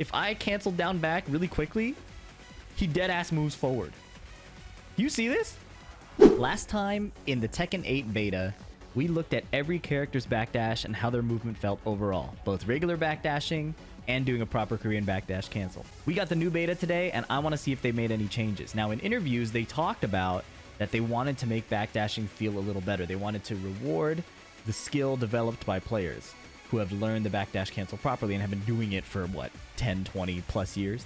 if I cancel down back really quickly, he dead ass moves forward. You see this? Last time in the Tekken 8 beta, we looked at every character's backdash and how their movement felt overall, both regular backdashing and doing a proper Korean backdash cancel. We got the new beta today, and I want to see if they made any changes. Now, in interviews, they talked about that they wanted to make backdashing feel a little better. They wanted to reward the skill developed by players who have learned the backdash cancel properly and have been doing it for, what, 10, 20 plus years.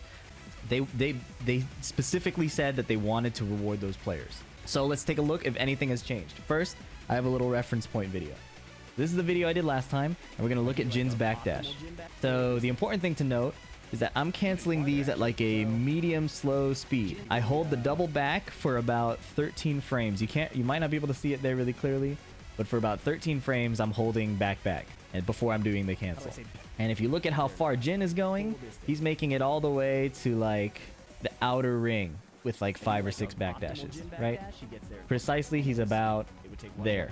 They specifically said that they wanted to reward those players. So let's take a look if anything has changed. First, I have a little reference point video. This is the video I did last time, and we're going to look at Jin's backdash. So the important thing to note is that I'm canceling these at like a medium slow speed. I hold the double back for about 13 frames. You might not be able to see it there really clearly, but for about 13 frames, I'm holding back and before I'm doing the cancel. And if you look at how far Jin is going, he's making it all the way to like the outer ring with like 5 or 6 backdashes, right? Precisely, he's about there.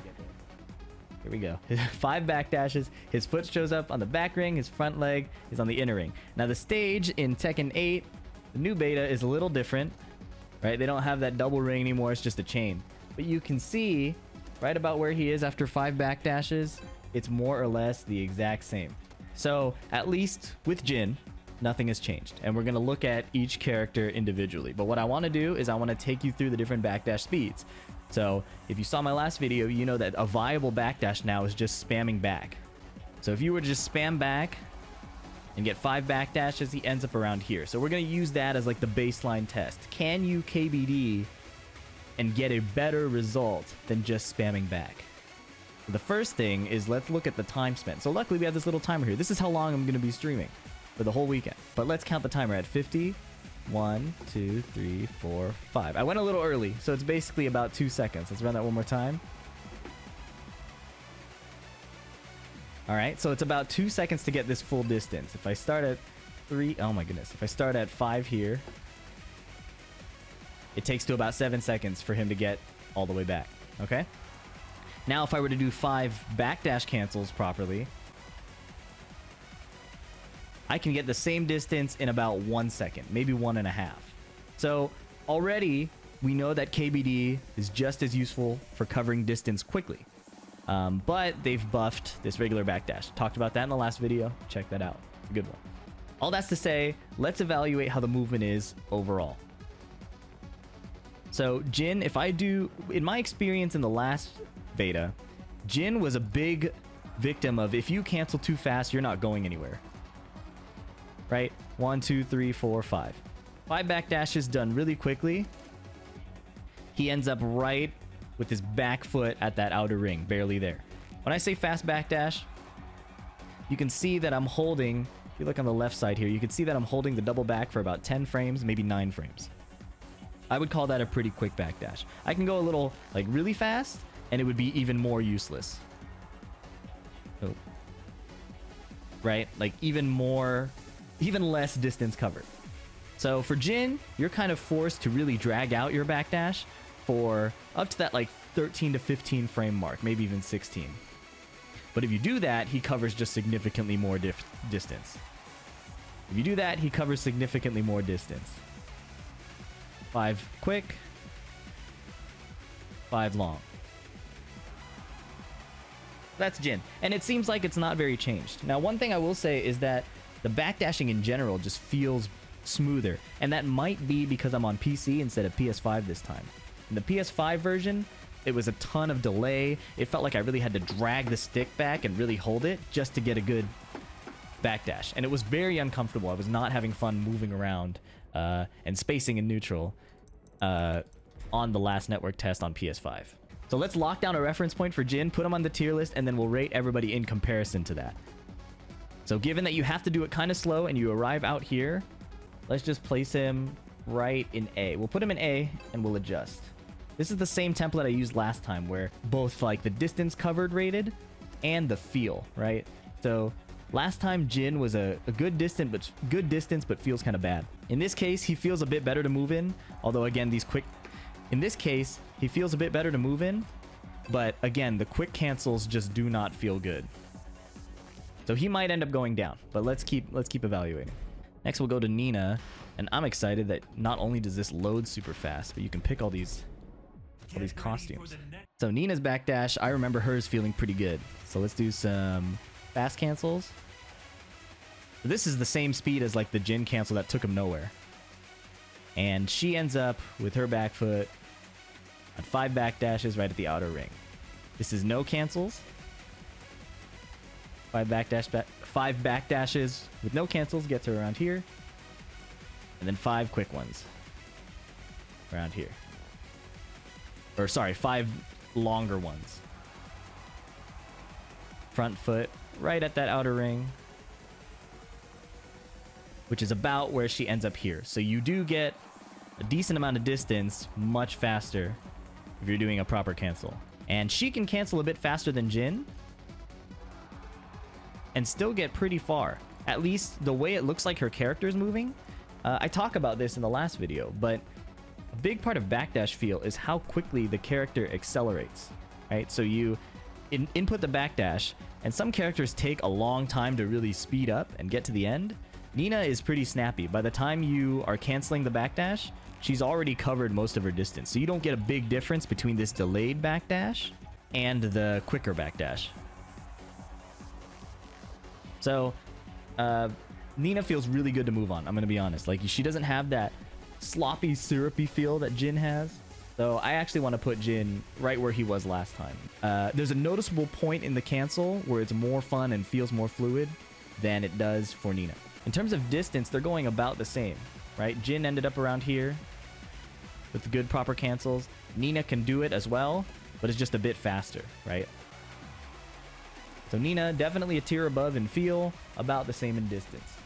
Here we go. 5 backdashes. His foot shows up on the back ring. His front leg is on the inner ring. Now, the stage in Tekken 8, the new beta, is a little different, right? They don't have that double ring anymore. It's just a chain. But you can see right about where he is after 5 backdashes. It's more or less the exact same. So, at least with Jin, nothing has changed. And we're going to look at each character individually. But what I want to do is I want to take you through the different backdash speeds. So if you saw my last video, you know that a viable backdash now is just spamming back. So if you were to just spam back and get 5 backdashes, he ends up around here. So we're going to use that as like the baseline test. Can you KBD and get a better result than just spamming back? The first thing is let's look at the time spent. So luckily we have this little timer here. This is how long I'm going to be streaming for the whole weekend. But let's count the timer at 50. 1, 2, 3, 4, 5. I went a little early, so it's basically about 2 seconds. Let's run that one more time. All right, so it's about 2 seconds to get this full distance. If I start at 3, oh my goodness. If I start at 5 here, it takes to about 7 seconds for him to get all the way back, okay? Now, if I were to do 5 backdash cancels properly, I can get the same distance in about 1 second, maybe 1.5. So already we know that KBD is just as useful for covering distance quickly. But they've buffed this regular backdash. Talked about that in the last video. Check that out. It's a good one. All that's to say, let's evaluate how the movement is overall. So Jin, if I do, in my experience in the last beta, Jin was a big victim of if you cancel too fast, you're not going anywhere. Right? 1, 2, 3, 4, 5. 5 backdashes done really quickly. He ends up right with his back foot at that outer ring, barely there. When I say fast backdash, you can see that I'm holding, if you look on the left side here, you can see that I'm holding the double back for about 10 frames, maybe 9 frames. I would call that a pretty quick backdash. I can go a little, like, really fast, and it would be even more useless. Oh. Right? Like, even less distance covered. So for Jin, you're kind of forced to really drag out your backdash for up to that like 13 to 15 frame mark, maybe even 16. But if you do that, he covers just significantly more distance. If you do that, he covers significantly more distance. 5 quick, 5 long. That's Jin. And it seems like it's not very changed. Now, one thing I will say is that the backdashing in general just feels smoother. And that might be because I'm on PC instead of PS5 this time. In the PS5 version, it was a ton of delay. It felt like I really had to drag the stick back and really hold it just to get a good backdash. And it was very uncomfortable. I was not having fun moving around and spacing in neutral on the last network test on PS5. So let's lock down a reference point for Jin, put him on the tier list, and then we'll rate everybody in comparison to that. So given that you have to do it kind of slow and you arrive out here, let's just place him right in A. We'll put him in A and we'll adjust. This is the same template I used last time where both like the distance covered rated and the feel, right? So last time Jin was a good distance but feels kind of bad. In this case, he feels a bit better to move in, although again in this case, he feels a bit better to move in, but again, the quick cancels just do not feel good. So he might end up going down, but let's keep evaluating. Next, we'll go to Nina, and I'm excited that not only does this load super fast, but you can pick all these costumes. So Nina's backdash, I remember hers feeling pretty good. So let's do some fast cancels. This is the same speed as like the Jin cancel that took him nowhere. And she ends up with her back foot on 5 backdashes right at the outer ring. This is no cancels. 5 backdashes with no cancels gets her around here. And then 5 quick ones around here. Or sorry, 5 longer ones. Front foot right at that outer ring, which is about where she ends up here. So you do get a decent amount of distance much faster if you're doing a proper cancel. And she can cancel a bit faster than Jin and still get pretty far. At least the way it looks like her character is moving. I talk about this in the last video, but a big part of backdash feel is how quickly the character accelerates, right? So you input the backdash, and some characters take a long time to really speed up and get to the end. Nina is pretty snappy. By the time you are canceling the backdash, she's already covered most of her distance. So you don't get a big difference between this delayed backdash and the quicker backdash. So Nina feels really good to move on, I'm going to be honest. Like, she doesn't have that sloppy, syrupy feel that Jin has. So I actually want to put Jin right where he was last time. There's a noticeable point in the cancel where it's more fun and feels more fluid than it does for Nina. In terms of distance, they're going about the same, right? Jin ended up around here with good proper cancels. Nina can do it as well, but it's just a bit faster, right? So Nina, definitely a tier above in feel, about the same in distance.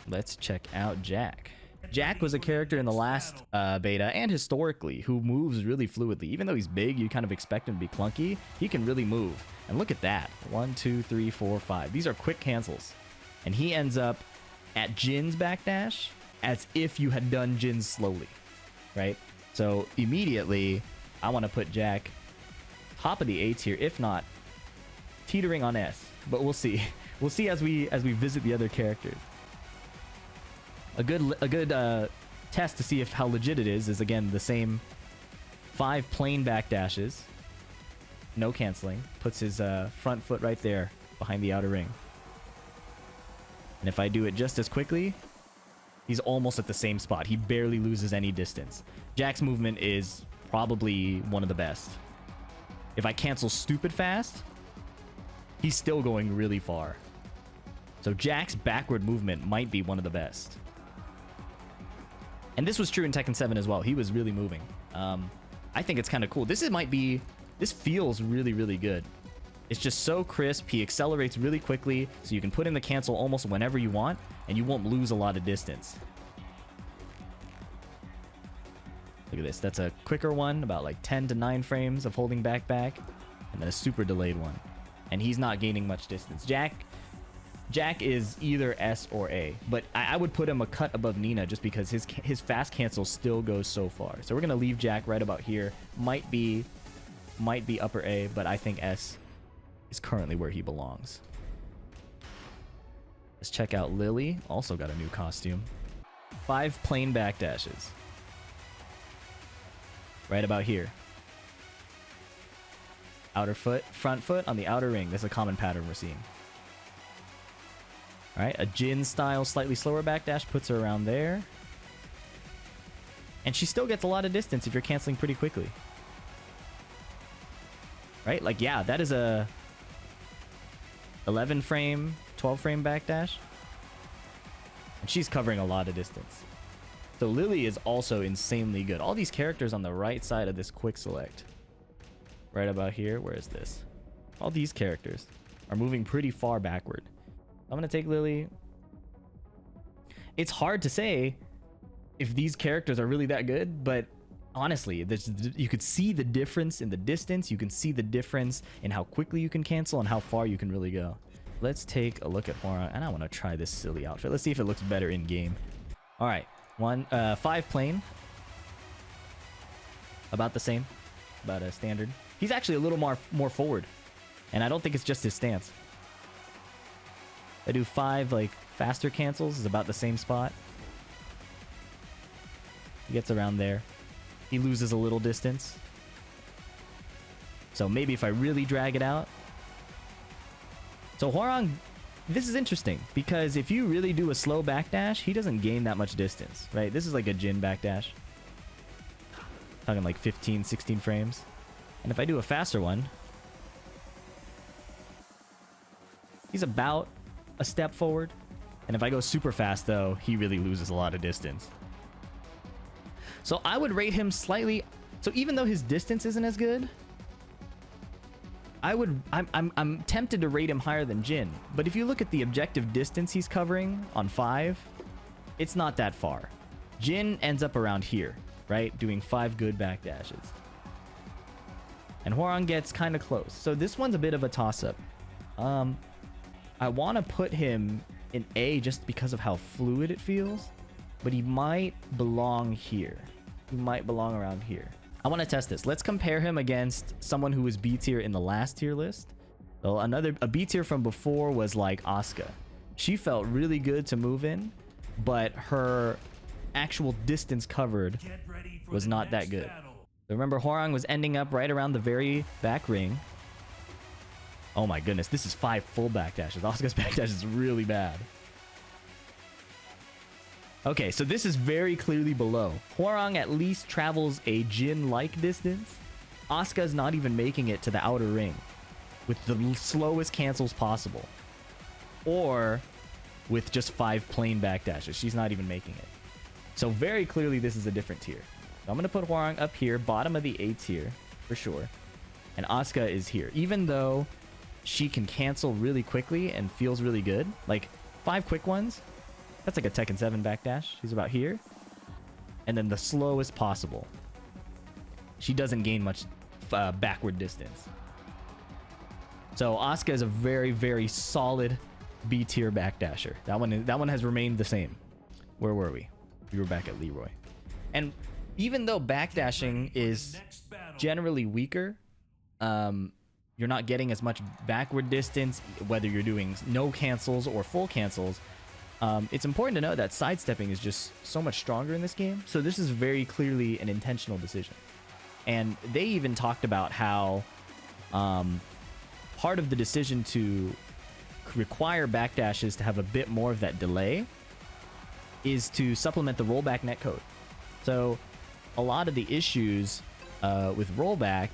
Let's check out Jack. Jack was a character in the last beta and historically who moves really fluidly. Even though he's big, you kind of expect him to be clunky. He can really move. And look at that. 1, 2, 3, 4, 5. These are quick cancels. And he ends up at Jin's backdash as if you had done Jin's slowly, right? So immediately, I want to put Jack top of the A tier, if not teetering on S. But we'll see. We'll see as we visit the other characters. A good test to see how legit it is again the same 5 plain backdashes, no canceling. Puts his front foot right there behind the outer ring. And if I do it just as quickly, he's almost at the same spot. He barely loses any distance. Jack's movement is probably one of the best. If I cancel stupid fast, he's still going really far. So Jack's backward movement might be one of the best. And this was true in Tekken 7 as well. He was really moving. I think it's kind of cool. This feels really, really good. It's just so crisp. He accelerates really quickly, so you can put in the cancel almost whenever you want, and you won't lose a lot of distance. Look at this. That's a quicker one, about like 10 to 9 frames of holding back, and then a super delayed one. And he's not gaining much distance. Jack is either S or A, but I would put him a cut above Nina just because his fast cancel still goes so far. So we're gonna leave Jack right about here. Might be upper A, but I think S is currently where he belongs. Let's check out Lili. Also got a new costume. 5 plain backdashes. Right about here. Outer foot, front foot on the outer ring. That's a common pattern we're seeing. Alright, a Jin style, slightly slower backdash puts her around there. And she still gets a lot of distance if you're canceling pretty quickly. Right? Like, yeah, that is a 11 frame, 12 frame backdash. And she's covering a lot of distance. So Lili is also insanely good. All these characters on the right side of this quick select. Right about here. Where is this? All these characters are moving pretty far backward. I'm going to take Lili. It's hard to say if these characters are really that good, but honestly, you could see the difference in the distance. You can see the difference in how quickly you can cancel and how far you can really go. Let's take a look at Hwoarang, and I want to try this silly outfit. Let's see if it looks better in game. All right, 5 plain. About the same, about a standard. He's actually a little more forward, and I don't think it's just his stance. I do 5 like faster cancels is about the same spot. He gets around there. He loses a little distance. So maybe if I really drag it out. So Hwoarang, this is interesting because if you really do a slow backdash, he doesn't gain that much distance, right? This is like a Jin backdash. Talking like 15, 16 frames. And if I do a faster one, he's about a step forward. And if I go super fast though, he really loses a lot of distance. So I would rate him slightly. So even though his distance isn't as good, I'm tempted to rate him higher than Jin. But if you look at the objective distance he's covering on 5, it's not that far. Jin ends up around here, right? Doing 5 good backdashes. And Hwoarang gets kind of close. So this one's a bit of a toss-up. I want to put him in A just because of how fluid it feels. But he might belong here. He might belong around here. I want to test this. Let's compare him against someone who was B tier in the last tier list. So a B tier from before was like Asuka. She felt really good to move in, but her actual distance covered was not that good. So remember, Hwoarang was ending up right around the very back ring. Oh my goodness, this is 5 full backdashes. Asuka's backdash is really bad. Okay, so this is very clearly below. Hwoarang at least travels a Jin-like distance. Asuka's not even making it to the outer ring with the slowest cancels possible. Or with just 5 plain backdashes. She's not even making it. So very clearly this is a different tier. So I'm going to put Hwoarang up here, bottom of the A tier, for sure. And Asuka is here. Even though she can cancel really quickly and feels really good. Like 5 quick ones. That's like a Tekken 7 backdash. She's about here. And then the slowest possible. She doesn't gain much backward distance. So Asuka is a very, very solid B tier backdasher. That one has remained the same. Where were we? We were back at Leroy. And even though backdashing is generally weaker, you're not getting as much backward distance, whether you're doing no cancels or full cancels. It's important to know that sidestepping is just so much stronger in this game. So this is very clearly an intentional decision. And they even talked about how part of the decision to require backdashes to have a bit more of that delay is to supplement the rollback netcode. So a lot of the issues with rollback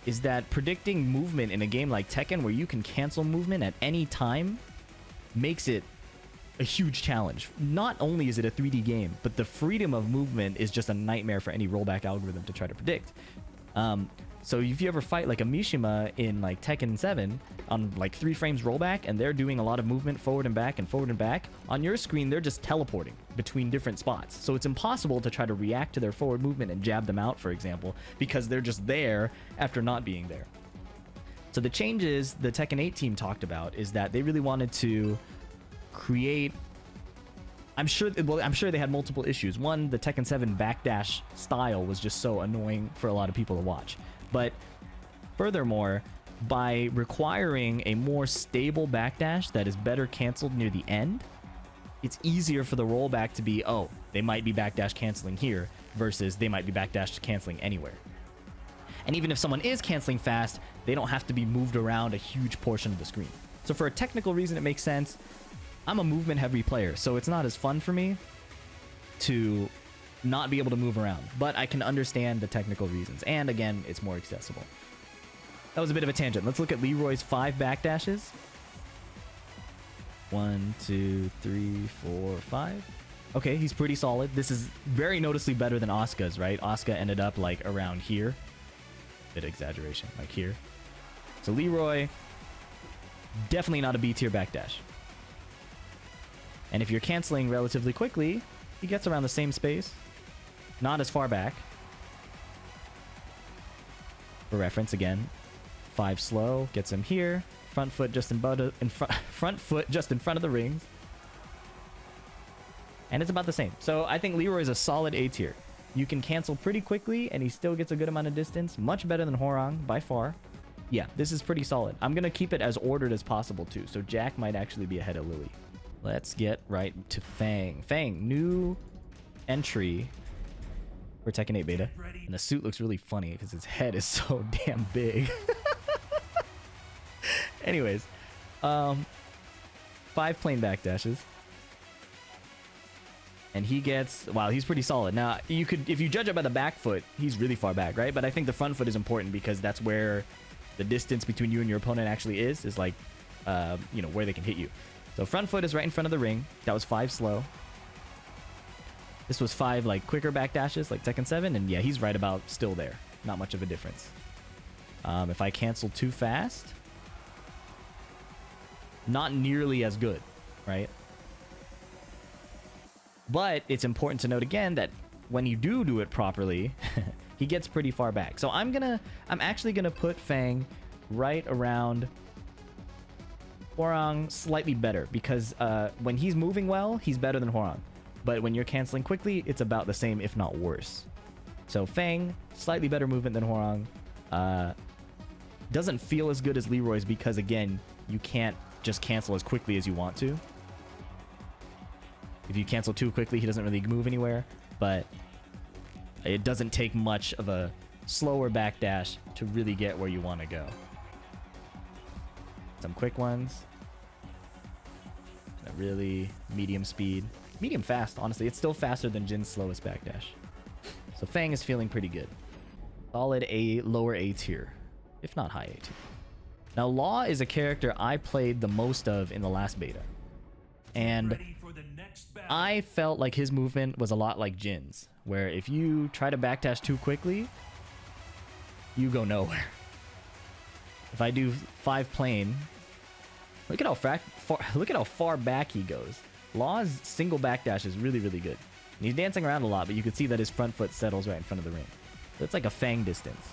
is that predicting movement in a game like Tekken, where you can cancel movement at any time, makes it a huge challenge. Not only is it a 3D game, but the freedom of movement is just a nightmare for any rollback algorithm to try to predict. So if you ever fight like a Mishima in like Tekken 7 on like 3 frames rollback and they're doing a lot of movement forward and back, on your screen they're just teleporting between different spots. So it's impossible to try to react to their forward movement and jab them out, for example, because they're just there after not being there. So the changes the Tekken 8 team talked about is that they really wanted to create... I'm sure they had multiple issues. One, the Tekken 7 backdash style was just so annoying for a lot of people to watch. But furthermore, by requiring a more stable backdash that is better canceled near the end, it's easier for the rollback to be, oh, they might be backdash canceling here versus they might be backdash canceling anywhere. And even if someone is canceling fast, they don't have to be moved around a huge portion of the screen. So for a technical reason, it makes sense. I'm a movement heavy player, so it's not as fun for me to not be able to move around, but I can understand the technical reasons. And again, it's more accessible. That was a bit of a tangent. Let's look at Leroy's 5 backdashes. 1, 2, 3, 4, 5. Okay, he's pretty solid. This is very noticeably better than Asuka's, right? Asuka ended up like around here. Bit of exaggeration, like here. So Leroy, definitely not a B tier backdash. And if you're canceling relatively quickly, he gets around the same space. Not as far back. For reference, again, 5 slow gets him here. Front foot just in front of the rings. And it's about the same. So I think Leroy is a solid A tier. You can cancel pretty quickly and he still gets a good amount of distance. Much better than Hwoarang by far. Yeah, this is pretty solid. I'm going to keep it as ordered as possible too. So Jack might actually be ahead of Lili. Let's get right to Feng. Feng, new entry for Tekken 8 beta. And the suit looks really funny because his head is so damn big. Anyways, 5 plane backdashes. And he gets, wow, he's pretty solid. Now, you could, if you judge it by the back foot, he's really far back, right? But I think the front foot is important because that's where the distance between you and your opponent actually is like, you know, where they can hit you. So front foot is right in front of the ring. That was 5 slow. This was 5 like quicker backdashes like Tekken 7. And yeah, he's right about still there. Not much of a difference. If I cancel too fast, not nearly as good, right? But it's important to note again that when you do it properly, he gets pretty far back. So I'm actually gonna put Feng right around Hwoarang slightly better because when he's moving well, he's better than Hwoarang. But when you're canceling quickly, it's about the same, if not worse. So Feng, slightly better movement than Hwoarang. Doesn't feel as good as Leroy's because again, you can't just cancel as quickly as you want to. If you cancel too quickly, he doesn't really move anywhere, but it doesn't take much of a slower backdash to really get where you want to go. Some quick ones. A really medium speed. Medium fast, honestly. It's still faster than Jin's slowest backdash. So Feng is feeling pretty good. Solid A, lower A tier, if not high A tier. Now, Law is a character I played the most of in the last beta. And I felt like his movement was a lot like Jin's, where if you try to backdash too quickly, you go nowhere. If I do 5 plane, look at how far back he goes. Law's single backdash is really, really good. And he's dancing around a lot, but you can see that his front foot settles right in front of the ring. So it's like a Fang distance.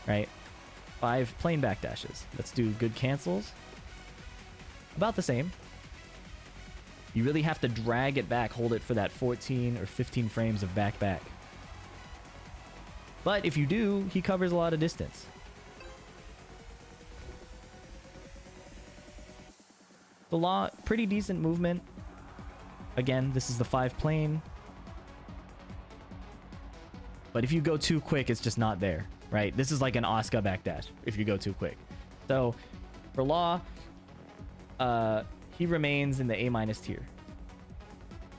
Right? 5 plane backdashes. Let's do good cancels. About the same. You really have to drag it back, hold it for that 14 or 15 frames of back. But if you do, he covers a lot of distance. The Law, pretty decent movement. Again, this is the 5 plane. But if you go too quick, it's just not there, right? This is like an Asuka backdash if you go too quick. So for Law, he remains in the A- tier.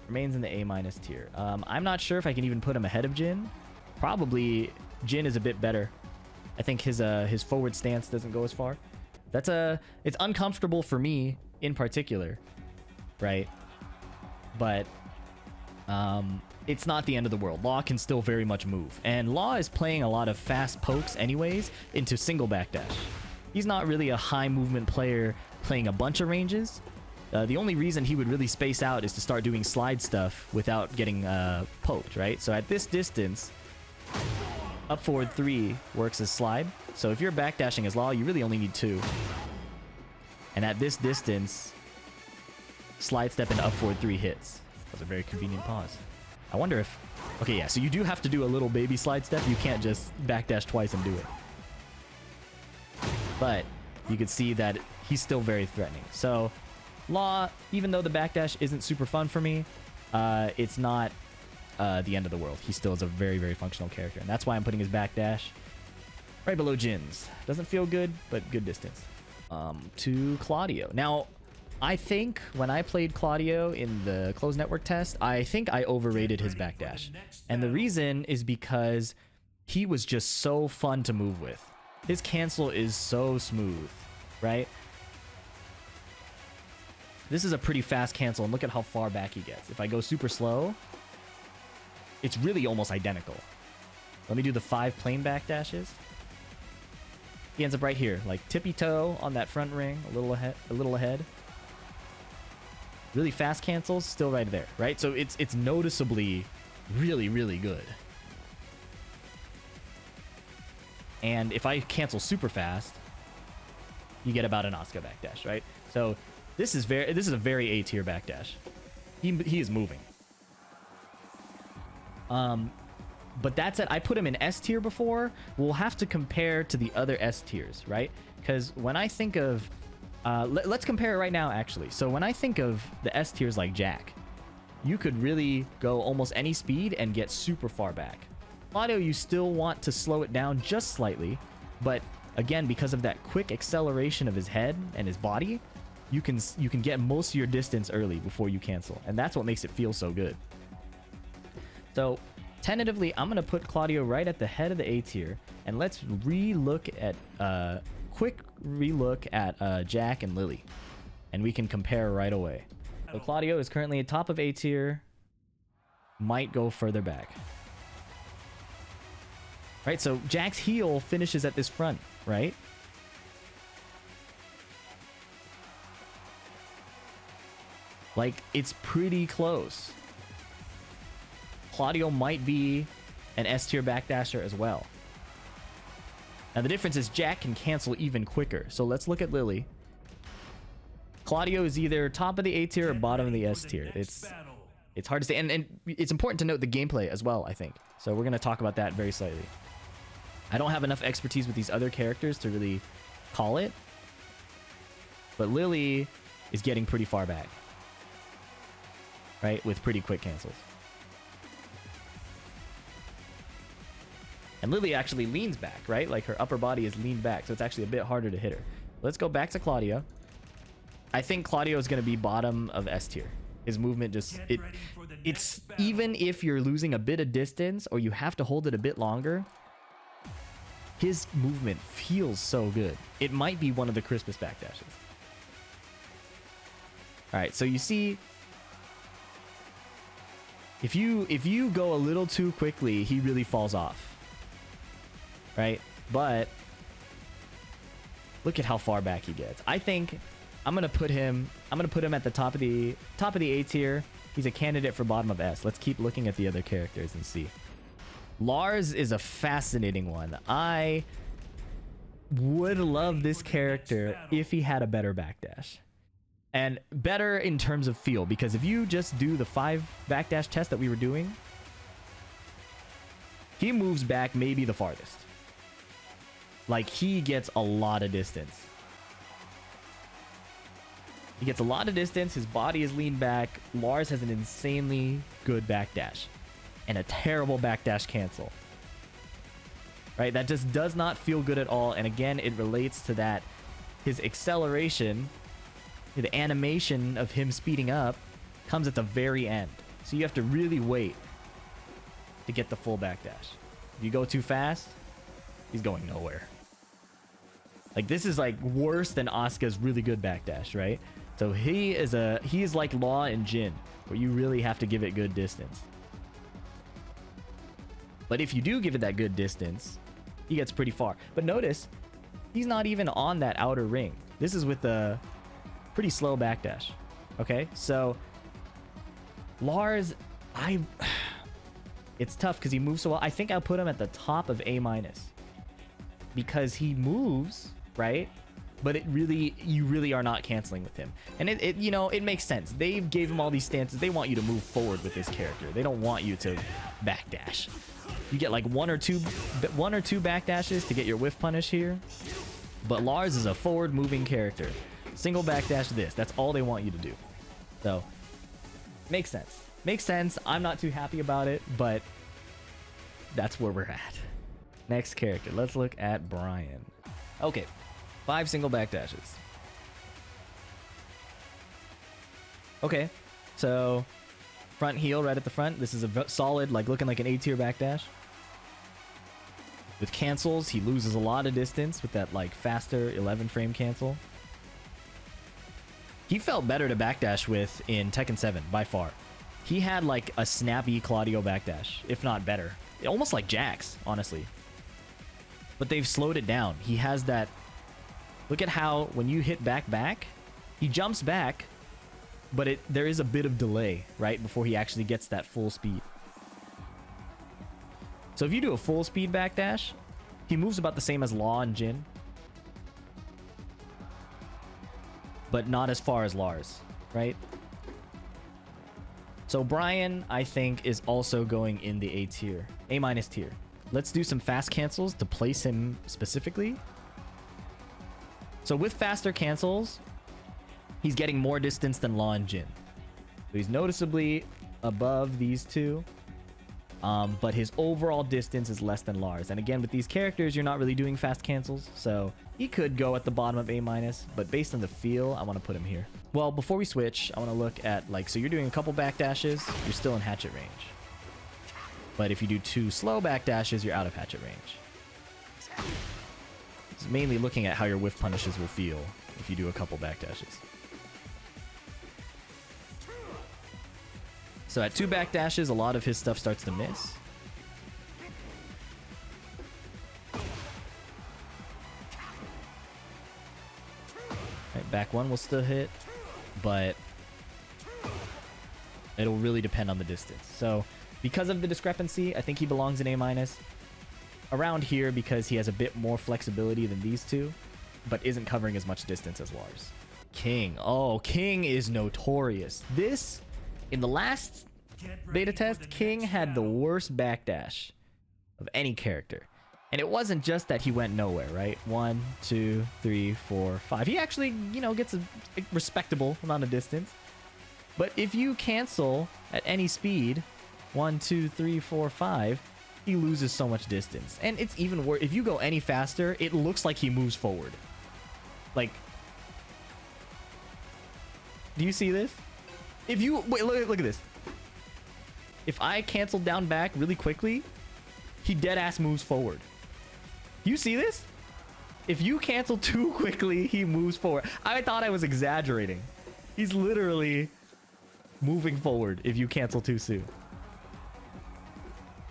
Remains in the A- tier. I'm not sure if I can even put him ahead of Jin. Probably Jin is a bit better. I think his forward stance doesn't go as far. It's uncomfortable for me in particular, right? But it's not the end of the world. Law can still very much move. And Law is playing a lot of fast pokes anyways into single backdash. He's not really a high movement player playing a bunch of ranges. The only reason he would really space out is to start doing slide stuff without getting poked, right? So at this distance, up forward 3 works as slide. So if you're backdashing as Law, you really only need 2. And at this distance, slide step into up forward 3 hits. That was a very convenient pause. I wonder if... Okay, yeah, so you do have to do a little baby slide step. You can't just backdash twice and do it. But you can see that he's still very threatening. So Law, even though the backdash isn't super fun for me, it's not the end of the world. He still is a very, very functional character. And that's why I'm putting his backdash right below Jin's. Doesn't feel good, but good distance. To Claudio. Now, I think when I played Claudio in the closed network test, I think I overrated his backdash. And the reason is because he was just so fun to move with. His cancel is so smooth, right? This is a pretty fast cancel, and look at how far back he gets. If I go super slow, it's really almost identical. Let me do the 5 plane backdashes. He ends up right here, like tippy toe on that front ring, a little ahead. Really fast cancels, still right there, right? So it's noticeably really, really good. And if I cancel super fast, you get about an Asuka backdash, right? So this is a very A tier backdash. He is moving. But that's it. I put him in S tier before. We'll have to compare to the other S tiers, right? Because when I think of... let's compare it right now, actually. So when I think of the S tiers like Jack, you could really go almost any speed and get super far back. Claudio, you still want to slow it down just slightly, but again, because of that quick acceleration of his head and his body, you can get most of your distance early before you cancel, and that's what makes it feel so good. So tentatively, I'm gonna put Claudio right at the head of the A tier, and let's quick relook at Jack and Lili, and we can compare right away. So Claudio is currently at top of A tier, might go further back. Right, so Jack's heel finishes at this front, right? Like, it's pretty close. Claudio might be an S tier backdasher as well. Now the difference is Jack can cancel even quicker. So let's look at Lili. Claudio is either top of the A tier or bottom of the S tier. It's hard to say, and it's important to note the gameplay as well, I think. So we're gonna talk about that very slightly. I don't have enough expertise with these other characters to really call it, but Lili is getting pretty far back, right, with pretty quick cancels. And Lili actually leans back, right? Like her upper body is leaned back, so it's actually a bit harder to hit her. Let's go back to Claudio. I think Claudio is going to be bottom of S tier. His movement just... It's even if you're losing a bit of distance or you have to hold it a bit longer, his movement feels so good. It might be one of the crispest backdashes. Alright, so you see... If you go a little too quickly, he really falls off. Right? But look at how far back he gets. I think I'm gonna put him at the top of the A tier. He's a candidate for bottom of S. Let's keep looking at the other characters and see. Lars is a fascinating one. I would love this character if he had a better backdash. And better in terms of feel, because if you just do the 5 backdash test that we were doing, he moves back maybe the farthest. Like, he gets a lot of distance. He gets a lot of distance. His body is leaned back. Lars has an insanely good backdash and a terrible backdash cancel. Right? That just does not feel good at all. And again, it relates to that. His acceleration, the animation of him speeding up, comes at the very end. So you have to really wait to get the full backdash. If you go too fast, he's going nowhere. Like, this is like worse than Asuka's really good backdash, right? So he is like Law and Jin, where you really have to give it good distance. But if you do give it that good distance, he gets pretty far. But notice, he's not even on that outer ring. This is with the pretty slow backdash. Okay, so Lars, it's tough because he moves so well. I think I'll put him at the top of A-, because he moves, right? But you really are not canceling with him. And it makes sense. They gave him all these stances. They want you to move forward with this character. They don't want you to backdash. You get like one or two backdashes to get your whiff punish here. But Lars is a forward moving character. Single backdash this. That's all they want you to do. So, makes sense. Makes sense. I'm not too happy about it, but that's where we're at. Next character. Let's look at Bryan. Okay. 5 single backdashes. Okay. So, front heel right at the front. This is a solid, like looking like an A-tier backdash. With cancels, he loses a lot of distance with that like faster 11 frame cancel. He felt better to backdash with in Tekken 7 by far. He had like a snappy Claudio backdash, if not better. Almost like Jax, honestly. But they've slowed it down. He has that... Look at how when you hit back, he jumps back, but there is a bit of delay, right, before he actually gets that full speed. So if you do a full speed backdash, he moves about the same as Law and Jin, but not as far as Lars, right? So Bryan, I think, is also going in the A tier, A- tier. Let's do some fast cancels to place him specifically. So with faster cancels, he's getting more distance than Law and Jin. So he's noticeably above these two. But his overall distance is less than Lars. And again, with these characters, you're not really doing fast cancels. So he could go at the bottom of A-, but based on the feel, I want to put him here. Well, before we switch, I want to look at, like, so you're doing a couple backdashes, you're still in hatchet range. But if you do 2 slow backdashes, you're out of hatchet range. It's mainly looking at how your whiff punishes will feel if you do a couple backdashes. So at 2 backdashes, a lot of his stuff starts to miss. Right, back 1 will still hit, but it'll really depend on the distance. So because of the discrepancy, I think he belongs in A-. Around here because he has a bit more flexibility than these two, but isn't covering as much distance as Lars. King. Oh, King is notorious. This, in the last beta test, King had the worst backdash of any character. And it wasn't just that he went nowhere, right? 1, 2, 3, 4, 5. He actually, you know, gets a respectable amount of distance. But if you cancel at any speed, 1, 2, 3, 4, 5, he loses so much distance. And it's even worse. If you go any faster, it looks like he moves forward. Like, do you see this? If you, wait, look at this. If I cancel down back really quickly, he dead ass moves forward. You see this? If you cancel too quickly, he moves forward. I thought I was exaggerating. He's literally moving forward if you cancel too soon.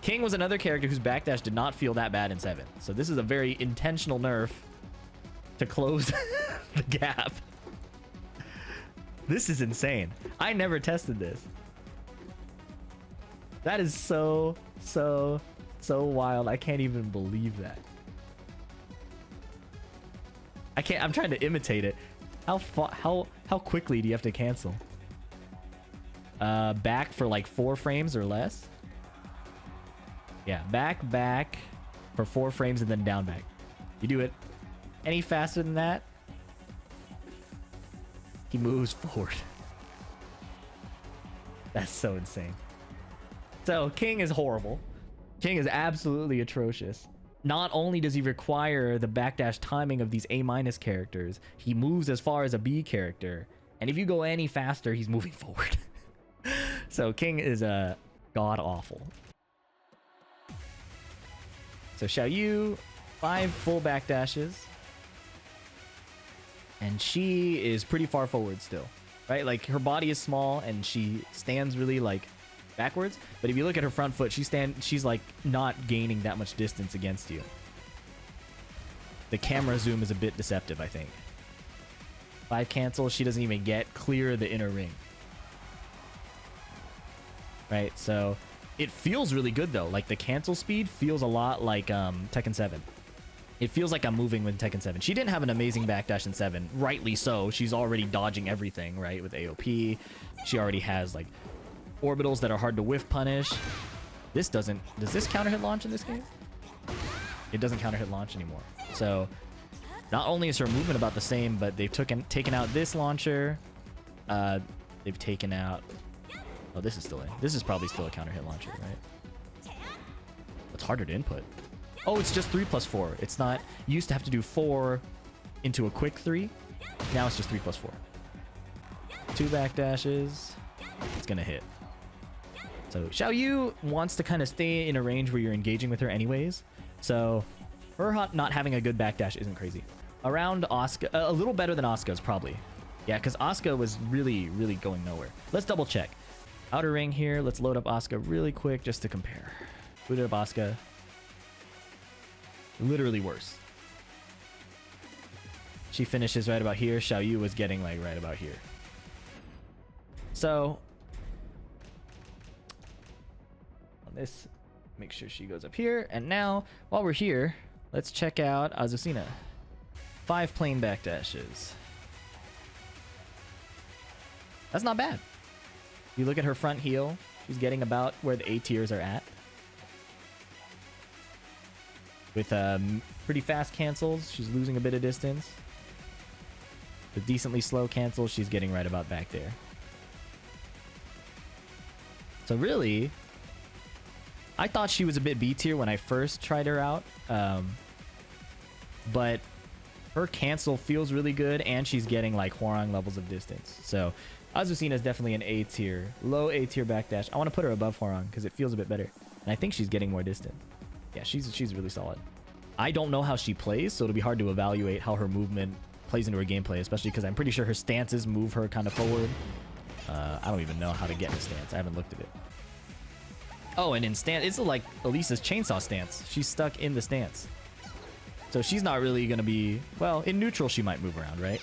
King was another character whose backdash did not feel that bad in 7. So this is a very intentional nerf to close the gap. This is insane. I never tested this. That is so wild. I can't even believe that. I'm trying to imitate it. How quickly do you have to cancel? Back for like 4 frames or less? Yeah, back for 4 frames and then down back. You do it any faster than that, he moves forward. That's so insane. So King is horrible. King is absolutely atrocious. Not only does he require the backdash timing of these A- characters, he moves as far as a B character. And if you go any faster, he's moving forward. So King is god awful. So Xiaoyu, 5 full backdashes. And she is pretty far forward still, right? Like her body is small and she stands really like backwards. But if you look at her front foot, she's like not gaining that much distance against you. The camera zoom is a bit deceptive, I think. 5 cancels, she doesn't even get clear the inner ring. Right, so it feels really good though. Like the cancel speed feels a lot like Tekken 7. It feels like I'm moving with Tekken 7. She didn't have an amazing backdash in 7, rightly so. She's already dodging everything, right, with AOP. She already has like orbitals that are hard to whiff punish. Does this counter hit launch in this game? It doesn't counter hit launch anymore. So not only is her movement about the same, but they've taken out this launcher. They've taken out, oh, this is still in. This is probably still a counter hit launcher, right? It's harder to input. Oh, it's just 3+4. It's not, you used to have to do 4 into a quick 3. Now it's just 3+4. 2 backdashes. It's gonna hit. So Xiaoyu wants to kind of stay in a range where you're engaging with her anyways. So her not having a good backdash isn't crazy. Around Asuka, a little better than Asuka's probably. Yeah, because Asuka was really going nowhere. Let's double check. Outer ring here. Let's load up Asuka really quick just to compare. Booted up Asuka. Literally worse. She finishes right about here. Xiaoyu was getting like right about here. So on this, make sure she goes up here. And now, while we're here, let's check out Azucena. 5 plain backdashes. That's not bad. You look at her front heel, she's getting about where the A tiers are at. With pretty fast cancels, she's losing a bit of distance. With decently slow cancels, she's getting right about back there. So really, I thought she was a bit B tier when I first tried her out. But her cancel feels really good, and she's getting like Hwoarang levels of distance. So Azucena is definitely an A tier, low A tier backdash. I want to put her above Hwoarang because it feels a bit better. And I think she's getting more distance. Yeah, she's really solid. I don't know how she plays, so it'll be hard to evaluate how her movement plays into her gameplay, especially because I'm pretty sure her stances move her kind of forward. I don't even know how to get in stance. I haven't looked at it. Oh, and in stance, it's like Elisa's chainsaw stance. She's stuck in the stance. So she's not really going to be... Well, in neutral, she might move around, right?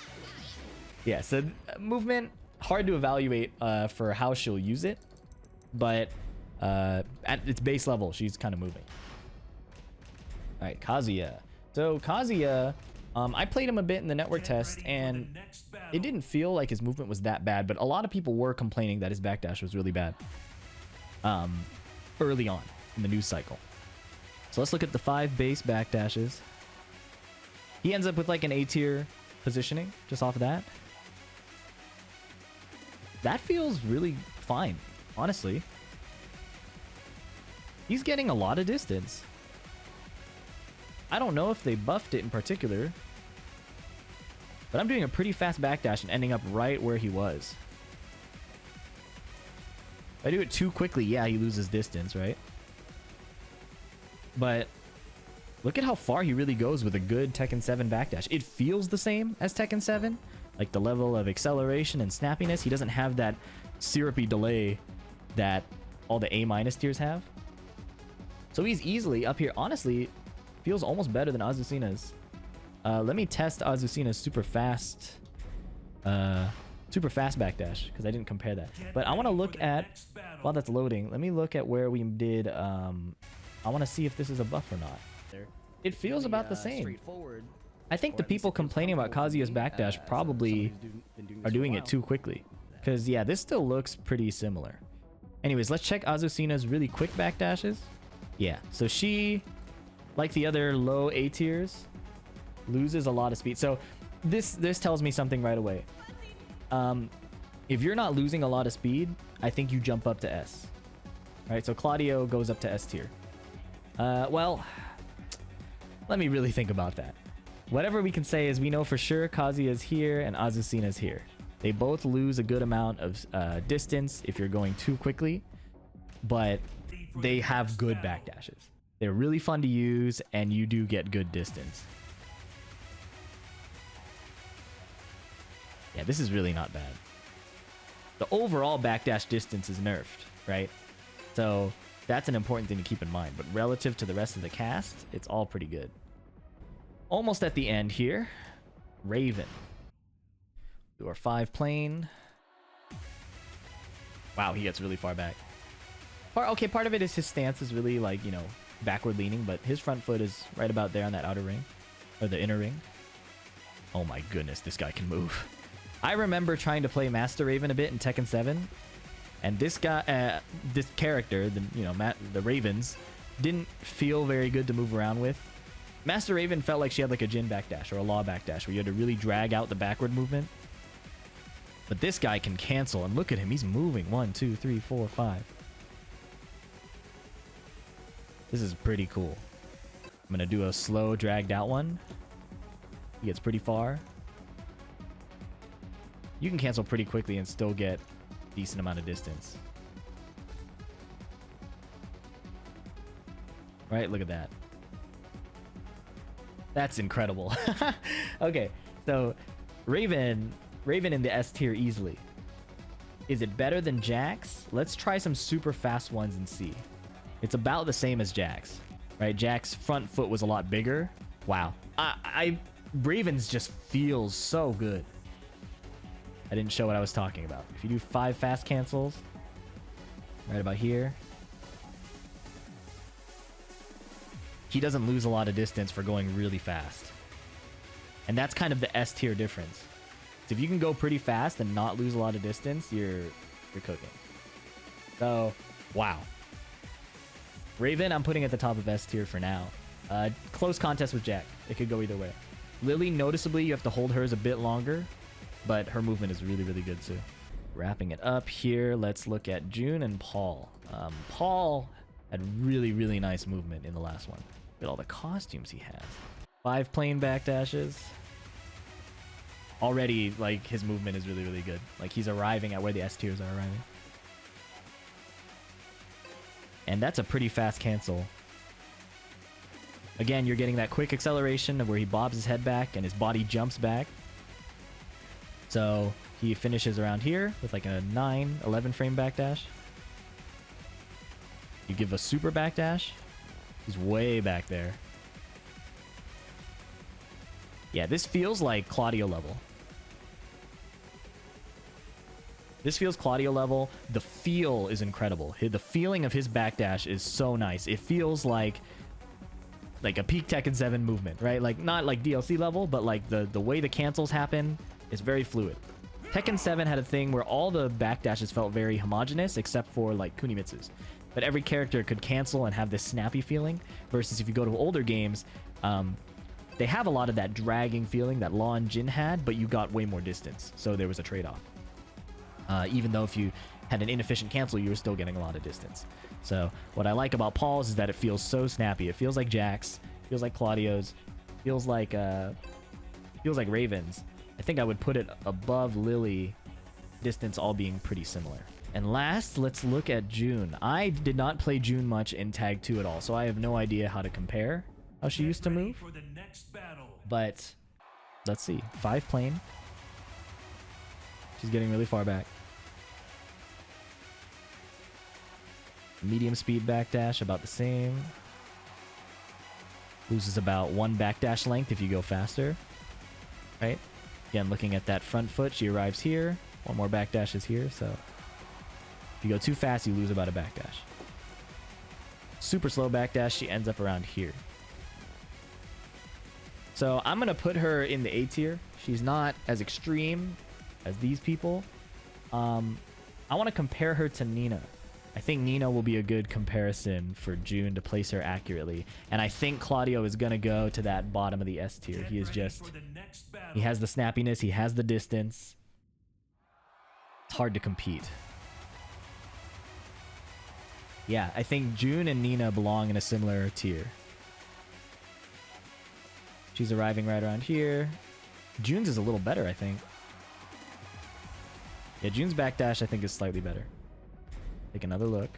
Yeah, so movement, hard to evaluate for how she'll use it. But at its base level, she's kind of moving. All right, Kazuya. So Kazuya, I played him a bit in the network test, and it didn't feel like his movement was that bad, but a lot of people were complaining that his backdash was really bad early on in the news cycle. So let's look at the 5 base backdashes. He ends up with like an A tier positioning just off of that. That feels really fine, honestly. He's getting a lot of distance. I don't know if they buffed it in particular, but I'm doing a pretty fast backdash and ending up right where he was. If I do it too quickly, yeah, he loses distance, right? But look at how far he really goes with a good Tekken 7 backdash. It feels the same as Tekken 7. Like the level of acceleration and snappiness. He doesn't have that syrupy delay that all the A- tiers have. So he's easily up here. Honestly, feels almost better than Azucena's. Let me test Azucena's super fast backdash, because I didn't compare that. But I want to look at, while that's loading, let me look at where we did, I want to see if this is a buff or not. It feels about the same. I think the people complaining about Kazuya's backdash probably are doing it too quickly. Because, yeah, this still looks pretty similar. Anyways, let's check Azucena's really quick backdashes. Yeah, so she, like the other low A tiers, loses a lot of speed. So this tells me something right away. If you're not losing a lot of speed, I think you jump up to S. All right, so Claudio goes up to S tier. Well, let me really think about that. Whatever we can say is we know for sure Kazuya's here and Azucena's here. They both lose a good amount of distance if you're going too quickly, but they have good backdashes. They're really fun to use, and you do get good distance. Yeah, this is really not bad. The overall backdash distance is nerfed, right? So that's an important thing to keep in mind. But relative to the rest of the cast, it's all pretty good. Almost at the end here. Raven. Do our 5 plane. Wow, he gets really far back. Okay, part of it is his stance is really like, you know, backward leaning, but his front foot is right about there on that outer ring. Or the inner ring. Oh my goodness, this guy can move. I remember trying to play Master Raven a bit in Tekken 7. And this guy, this character, the Ravens, didn't feel very good to move around with. Master Raven felt like she had like a Jin backdash or a Law backdash where you had to really drag out the backward movement. But this guy can cancel, and look at him, he's moving. 1, 2, 3, 4, 5. This is pretty cool. I'm gonna do a slow, dragged out one. He gets pretty far. You can cancel pretty quickly and still get a decent amount of distance. Right, look at that. That's incredible. Okay, so Raven in the S tier easily. Is it better than Jax? Let's try some super fast ones and see. It's about the same as Jax, right? Jax's front foot was a lot bigger. Wow. Raven's just feels so good. I didn't show what I was talking about. If you do 5 fast cancels, right about here, he doesn't lose a lot of distance for going really fast. And that's kind of the S tier difference. So if you can go pretty fast and not lose a lot of distance, you're cooking. So, wow. Raven, I'm putting at the top of S tier for now. Close contest with Jack. It could go either way. Lili, noticeably, you have to hold hers a bit longer, but her movement is really, really good too. Wrapping it up here, let's look at June and Paul. Paul had really, really nice movement in the last one. Look at all the costumes he has. 5 plane backdashes. Already, like, his movement is really, really good. Like, he's arriving at where the S tiers are arriving. And that's a pretty fast cancel. Again, you're getting that quick acceleration of where he bobs his head back and his body jumps back. So he finishes around here with like a 9, 11 frame backdash. You give a super backdash. He's way back there. Yeah, this feels like Claudio level. This feels Claudio level. The feel is incredible. The feeling of his backdash is so nice. It feels like a peak Tekken 7 movement, right? Like, not like DLC level, but like the way the cancels happen is very fluid. Tekken 7 had a thing where all the backdashes felt very homogenous except for like Kunimitsu's. But every character could cancel and have this snappy feeling, versus if you go to older games, they have a lot of that dragging feeling that Law and Jin had, but you got way more distance. So there was a trade-off. Even though if you had an inefficient cancel, you were still getting a lot of distance. So what I like about Paul's is that it feels so snappy. It feels like Jack's, feels like Claudio's, feels like Raven's. I think I would put it above Lili, distance all being pretty similar. And last, let's look at June. I did not play June much in Tag 2 at all, so I have no idea how to compare how she used to move. But let's see. 5 plane. She's getting really far back. Medium speed backdash, about the same. Loses about 1 backdash length if you go faster. Right? Again, looking at that front foot, she arrives here. 1 more backdash is here, so if you go too fast, you lose about a backdash. Super slow backdash, she ends up around here. So I'm going to put her in the A tier. She's not as extreme as these people. I want to compare her to Nina. I think Nina will be a good comparison for June to place her accurately. And I think Claudio is going to go to that bottom of the S tier. He is just... He has the snappiness. He has the distance. It's hard to compete. Yeah, I think June and Nina belong in a similar tier. She's arriving right around here. June's is a little better, I think. Yeah, June's backdash, I think, is slightly better. Take another look.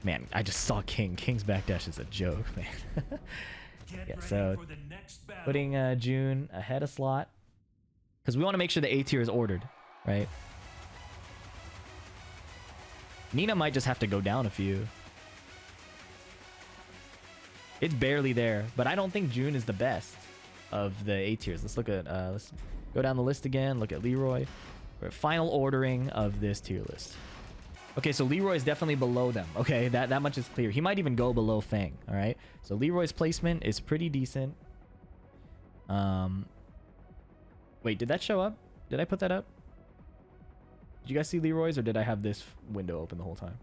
Man, I just saw King. King's backdash is a joke, man. Yeah, so putting June ahead of slot. Because we want to make sure the A tier is ordered, right? Nina might just have to go down a few. It's barely there, but I don't think June is the best of the A tiers. Let's look at, let's go down the list again, look at Leroy. We're at final ordering of this tier list. Okay, so Leroy is definitely below them. Okay, that much is clear. He might even go below Feng, all right? So Leroy's placement is pretty decent. Wait, did that show up? Did I put that up? Did you guys see Leroy's, or did I have this window open the whole time?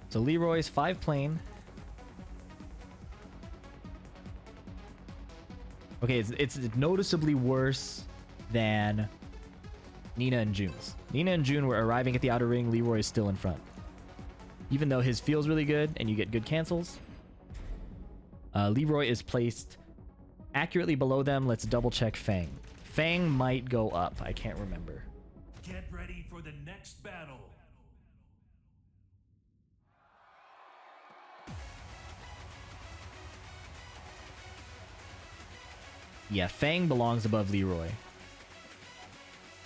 So Leroy's 5 plane. Okay, it's noticeably worse than Nina and June's. Nina and June were arriving at the outer ring. Leroy is still in front. Even though his feels really good and you get good cancels, Leroy is placed accurately below them. Let's double check Feng. Feng might go up. I can't remember. Get ready for the next battle. Yeah, Feng belongs above Leroy.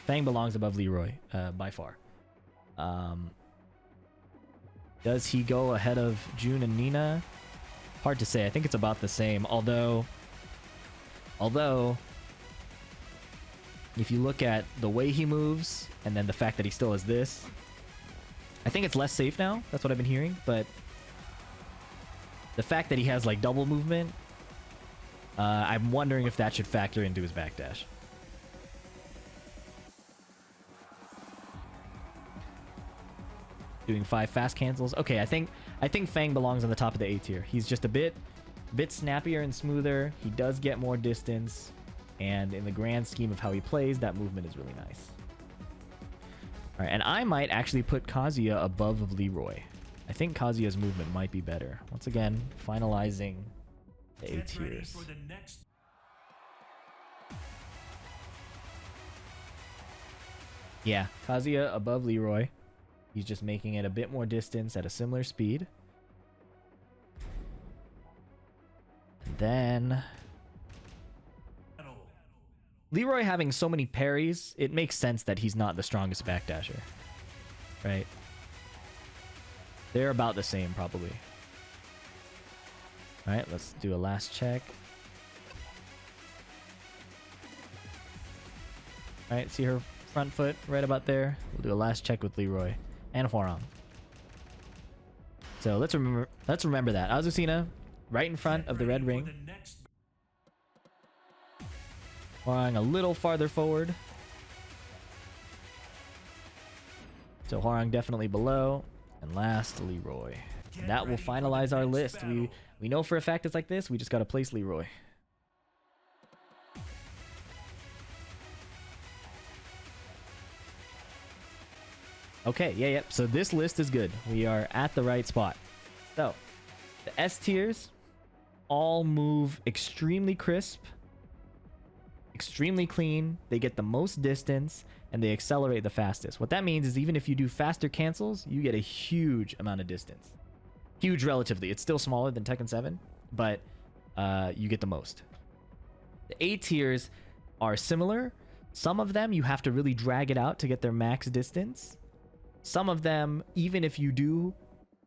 Feng belongs above Leroy, by far. Does he go ahead of June and Nina? Hard to say. I think it's about the same. Although, if you look at the way he moves, and then the fact that he still has this, I think it's less safe now. That's what I've been hearing. But the fact that he has like double movement, I'm wondering if that should factor into his backdash. Doing 5 fast cancels. Okay, I think Feng belongs on the top of the A tier. He's just a bit snappier and smoother. He does get more distance, and in the grand scheme of how he plays, that movement is really nice. All right, and I might actually put Kazuya above of Leroy. I think Kazuya's movement might be better. Once again, finalizing the A Get ready tiers. for the next. Yeah, Kazuya above Leroy. He's just making it a bit more distance at a similar speed. And then Battle. Leroy having so many parries, it makes sense that he's not the strongest backdasher. Right? They're about the same, probably. Alright, let's do a last check. Alright, see her front foot right about there. We'll do a last check with Leroy and Hwoarang. So let's remember that. Azucena right in front of the red ring. For the next. Hwoarang a little farther forward. So Hwoarang definitely below. And last, Leroy. And that will finalize our list. We know for a fact it's like this. We just got to place Leroy. Okay, yeah. So this list is good. We are at the right spot. So the S tiers all move extremely crisp, extremely clean. They get the most distance and they accelerate the fastest. What that means is even if you do faster cancels, you get a huge amount of distance. Huge relatively. It's still smaller than Tekken 7, but you get the most. The A tiers are similar. Some of them you have to really drag it out to get their max distance. Some of them, even if you do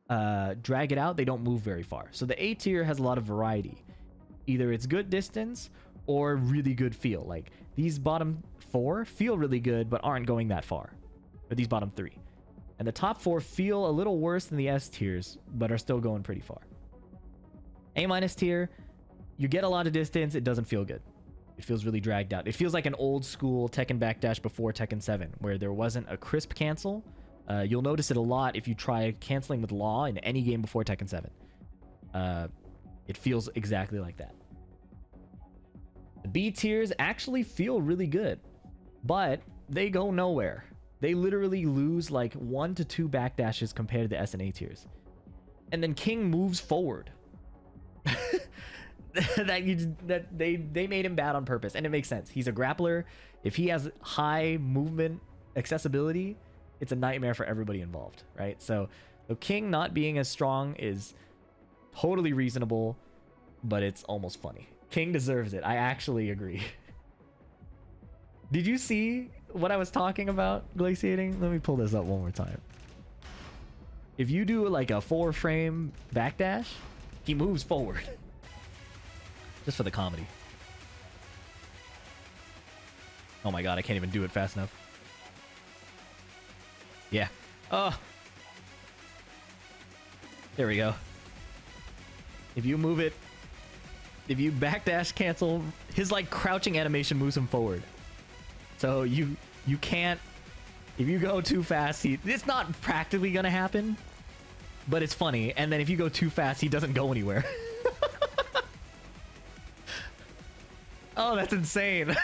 drag it out, they don't move very far. So the A tier has a lot of variety. Either it's good distance or really good feel. Like these bottom 4 feel really good but aren't going that far. Or these bottom 3. And the top 4 feel a little worse than the S tiers but are still going pretty far. A- tier, you get a lot of distance, it doesn't feel good. It feels really dragged out. It feels like an old school Tekken backdash before Tekken 7 where there wasn't a crisp cancel. You'll notice it a lot if you try canceling with Law in any game before Tekken 7. It feels exactly like that. The B tiers actually feel really good, but they go nowhere. They literally lose like 1 to 2 backdashes compared to the S and A tiers. And then King moves forward. that they made him bad on purpose, and it makes sense. He's a grappler. If he has high movement accessibility, it's a nightmare for everybody involved, right? So King not being as strong is totally reasonable, but it's almost funny. King deserves it. I actually agree. Did you see what I was talking about glaciating? Let me pull this up one more time. If you do like a 4-frame backdash, he moves forward. Just for the comedy. Oh my god, I can't even do it fast enough. Yeah. Oh. There we go. If you move it, if you backdash cancel, his like crouching animation moves him forward. So you can't, if you go too fast, it's not practically gonna happen, but it's funny. And then if you go too fast, he doesn't go anywhere. Oh, that's insane.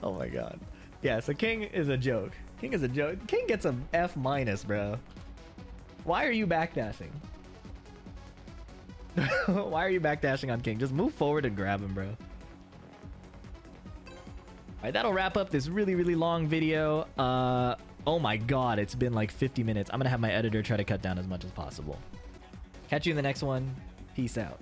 Oh my god. Yeah, so King is a joke. King is a joke. King gets a F-, bro. Why are you backdashing? Why are you backdashing on King? Just move forward and grab him, bro. Alright, that'll wrap up this really, really long video. Oh my god, it's been like 50 minutes. I'm gonna have my editor try to cut down as much as possible. Catch you in the next one. Peace out.